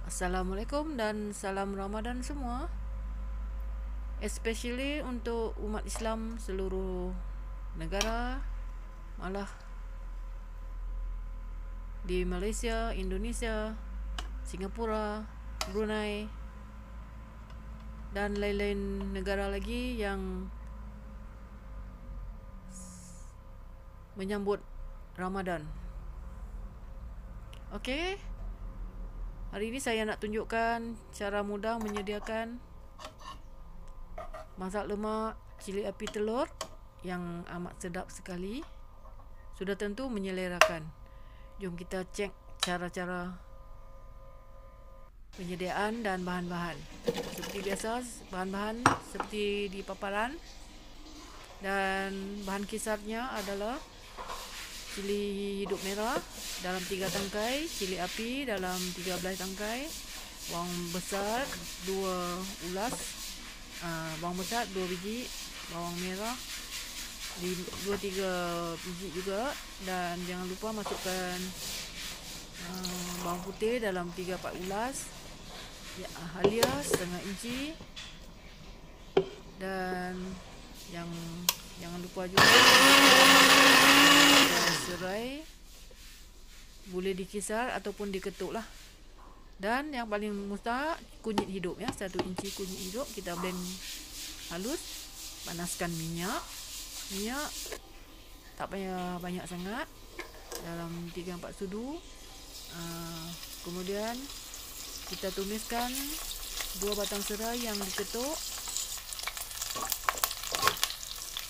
Assalamualaikum dan salam Ramadan semua. Especially untuk umat Islam seluruh negara, malah di Malaysia, Indonesia, Singapura, Brunei dan lain-lain negara lagi yang menyambut Ramadan. Okey. Hari ini saya nak tunjukkan cara mudah menyediakan masak lemak cili api telur yang amat sedap sekali. Sudah tentu menyelerakan. Jom kita cek cara-cara penyediaan dan bahan-bahan. Seperti biasa, bahan-bahan seperti di paparan. Dan bahan kisarnya adalah cili hidup merah dalam 3 tangkai, cili api dalam 13 tangkai, bawang besar 2 ulas, bawang besar 2 biji, bawang merah 2-3 biji juga, dan jangan lupa masukkan bawang putih dalam 3-4 ulas, ya, halia setengah inci, dan jangan lupa juga serai, boleh dikisar ataupun diketuk lah. Dan yang paling mustahak, kunyit hidup ya, 1 inci kunyit hidup. Kita blend halus. Panaskan minyak tak payah banyak sangat, dalam 3-4 sudu. Kemudian kita tumiskan 2 batang serai yang diketuk.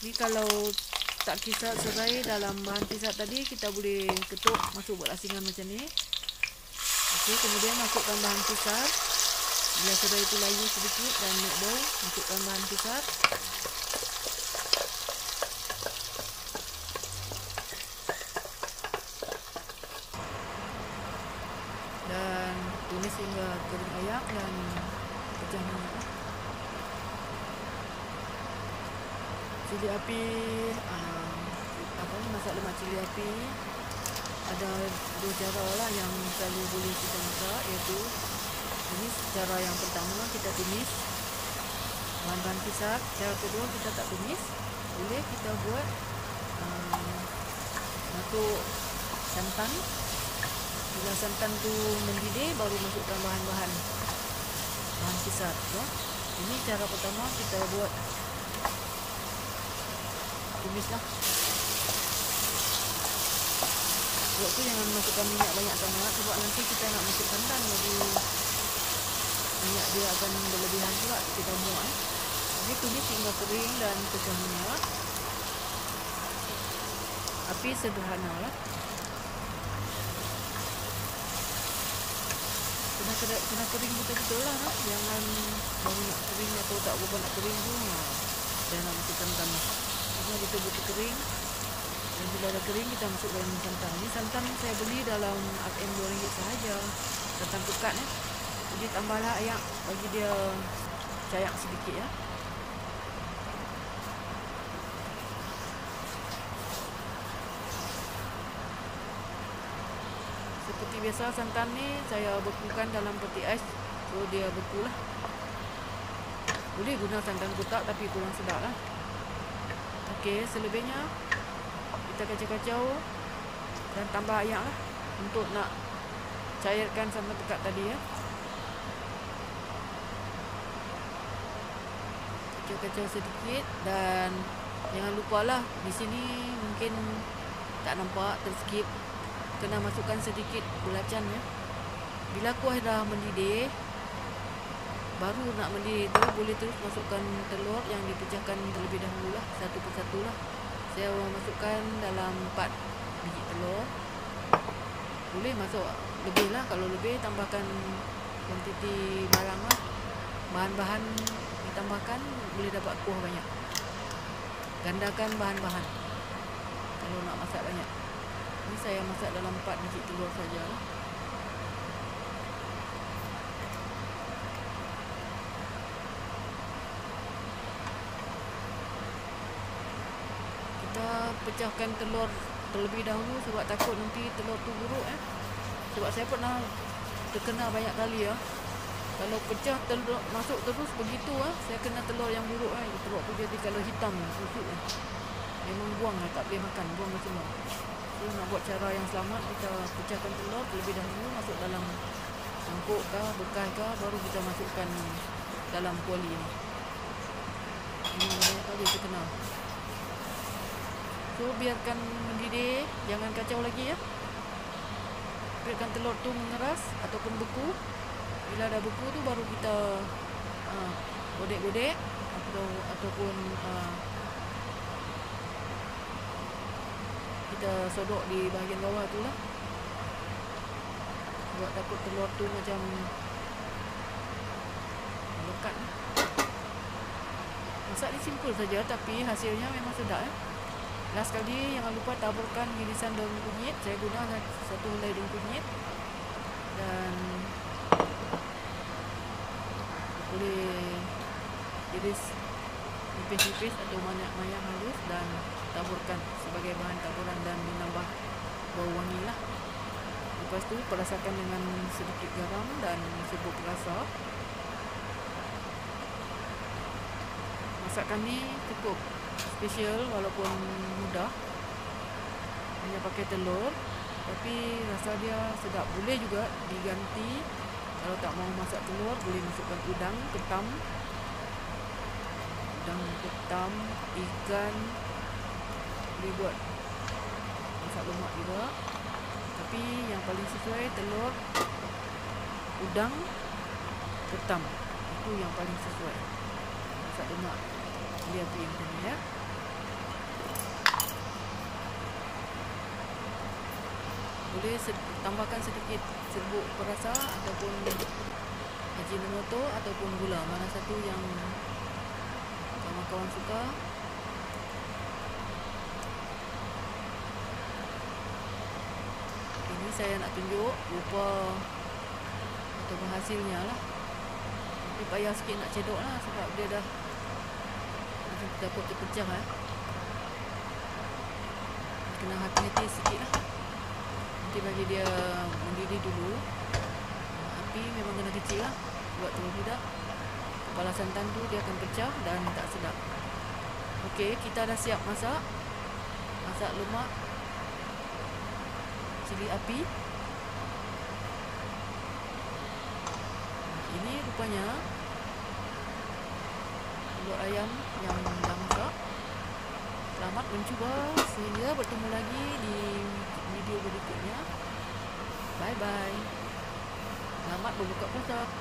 Ni kalau tak kisar serai dalam bahan kisar tadi, kita boleh ketuk masuk buat asingan macam ni. Okey, kemudian masukkan bahan kisar. Bila serai itu layu sedikit dan naik bau, masukkan bahan kisar. Dan tumis hingga kering ayak dan pecah minyak. Cili api, masak lemak cili api ada 2 cara lah yang selalu boleh kita masak, iaitu ini cara yang pertama, kita tumis bahan-bahan kisar. Cara kedua, kita tak tumis, boleh kita buat masuk santan. Bila santan tu mendidih, baru masukkan bahan kisar ya. Ini cara pertama, kita buat tumis lah. Sebab tu jangan masukkan minyak banyak sangat, sebab nanti kita nak masuk santan, jadi minyak dia akan berlebihan pula kita muak. Jadi tumis hingga kering dan pecah minyak. Api sederhana lah. Kena kering betul-betul lah, jangan baru nak kering atau tak berapa nak kering tu jangan nak masuk santan. Kena betul-betul kering. Dan bila dah kering, kita masuk dalam santan. Ini santan saya beli dalam RM RM2 sahaja. Santan pekat ya. Jadi tambahlah ayak bagi dia cayak sedikit ya. Seperti biasa, santan ni saya bekukan dalam peti ais, so dia beku lah. Boleh guna santan kotak tapi kurang sedap lah. Okey, selebihnya kita kacau-kacau dan tambah ayak lah untuk nak cairkan santan pekat tadi ya. Kacau-kacau sedikit, dan jangan lupa lah, di sini mungkin tak nampak, terskip, kena masukkan sedikit belacan ya. Bila kuah dah mendidih, baru nak mendidih tu, boleh terus masukkan telur yang dipecahkan terlebih dahulu lah, satu persatu lah. Saya masukkan dalam 4 biji telur. Boleh masuk lebih lah, kalau lebih tambahkan kuantiti barang lah, bahan-bahan ditambahkan, boleh dapat kuah banyak. Gandakan bahan-bahan kalau nak masak banyak. Ini saya masak dalam 4 biji telur saja lah. Kita pecahkan telur terlebih dahulu sebab takut nanti telur tu buruk. Sebab saya pernah terkena banyak kali ya. Kalau pecah telur masuk terus begitu saya kena telur yang buruk telur tu jadi kalau hitam busuk memang buang tak boleh makan, buang semua. So nak buat cara yang selamat, kita pecahkan telur terlebih dahulu, masuk dalam mangkuk kah, bekas kah, baru kita masukkan dalam kuali ni. Memang banyak kali terkena. So biarkan mendidih, jangan kacau lagi ya. Biarkan telur tu mengeras ataupun beku. Bila dah beku tu baru kita godek-godek ataupun kita sodok di bahagian bawah tu lah. Buat takut telur tu macam lekat. Masak ni simple saja tapi hasilnya memang sedap ya. Last kali jangan lupa taburkan irisan daun kunyit. Saya guna 1 helai daun kunyit dan boleh iris nipis-nipis atau mayang halus dan taburkan sebagai bahan taburan dan menambah bau wangi lah. Lepas tu perasakan dengan sedikit garam dan serbuk perasa. Masakan ni cukup special walaupun mudah, hanya pakai telur, tapi rasa dia sedap. Boleh juga diganti, kalau tak mau masak telur boleh masukkan udang ketam, ikan, boleh buat masak lemak juga. Tapi yang paling sesuai telur, udang, ketam, itu yang paling sesuai masak lemak. Lihat tu yang tadi ya. Boleh tambahkan sedikit serbuk perasa ataupun Ajinomoto ataupun gula, mana satu yang kawan-kawan suka. Ini saya nak tunjuk rupa ataupun hasilnya lah. Tapi payah sikit nak cedok lah sebab dia dah takut terpecah kena hati-hati sikit lah. Nanti bagi dia mendidih dulu, api memang kena kecil lah buat telur tidak. Kepala santan tu dia akan pecah dan tak sedap. Okey, kita dah siap masak lemak cili api. Ini rupanya telur ayam yang dah masak. Selamat mencuba, sehingga bertemu lagi di video berikutnya. Bye bye. Selamat berbuka puasa.